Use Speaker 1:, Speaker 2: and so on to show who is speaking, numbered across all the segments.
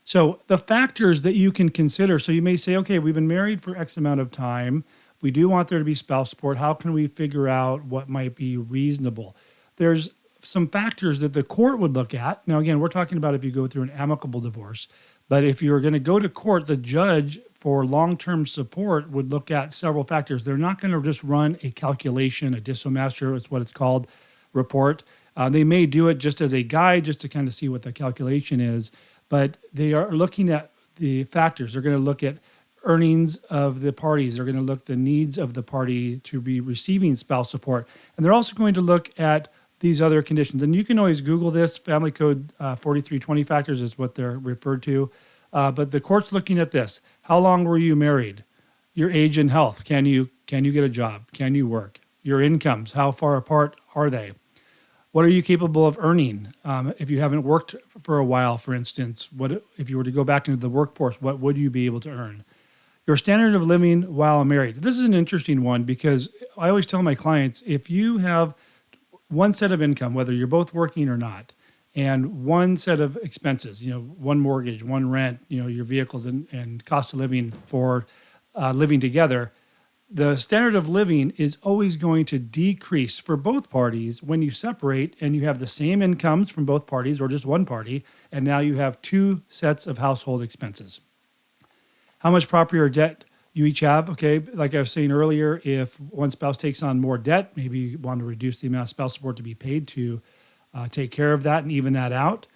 Speaker 1: So the factors that you can consider, so you may say, okay, we've been married for X amount of time. We do want there to be spouse support. How can we figure out what might be reasonable? There's some factors that the court would look at. Now, again, we're talking about if you go through an amicable divorce, but if you're going to go to court, the judge for long-term support would look at several factors. They're not going to just run a calculation, a dissomaster, it's what it's called, report. They may do it just as a guide, just to kind of see what the calculation is, but they are looking at the factors. They're going to look at earnings of the parties. They're going to look at the needs of the party to be receiving spouse support. And they're also going to look at these other conditions. And you can always Google this. Family Code 4320 factors is what they're referred to. But the court's looking at this. How long were you married? Your age and health. Can you get a job? Can you work? Your incomes. How far apart are they? What are you capable of earning? If you haven't worked for a while, for instance, what if you were to go back into the workforce, what would you be able to earn? Your standard of living while married. This is an interesting one because I always tell my clients, if you have one set of income, whether you're both working or not, and one set of expenses, one mortgage, one rent, your vehicles and cost of living for living together, the standard of living is always going to decrease for both parties when you separate and you have the same incomes from both parties or just one party, and now you have two sets of household expenses. How much property or debt you each have, okay, like I was saying earlier, if one spouse takes on more debt, maybe you want to reduce the amount of spouse support to be paid to take care of that and even that out.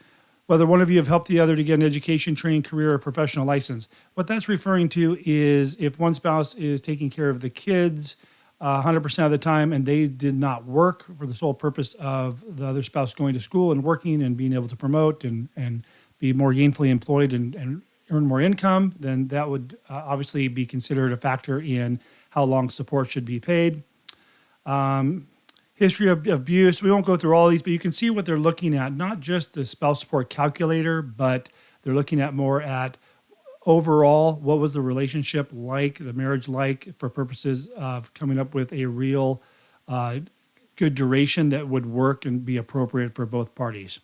Speaker 1: Whether one of you have helped the other to get an education, training, career, or professional license. What that's referring to is if one spouse is taking care of the kids 100% of the time and they did not work for the sole purpose of the other spouse going to school and working and being able to promote and be more gainfully employed and earn more income, then that would obviously be considered a factor in how long support should be paid. History of abuse. We won't go through all these, but you can see what they're looking at, not just the spouse support calculator, but they're looking at more at overall, what was the relationship like, the marriage like, for purposes of coming up with a real good duration that would work and be appropriate for both parties.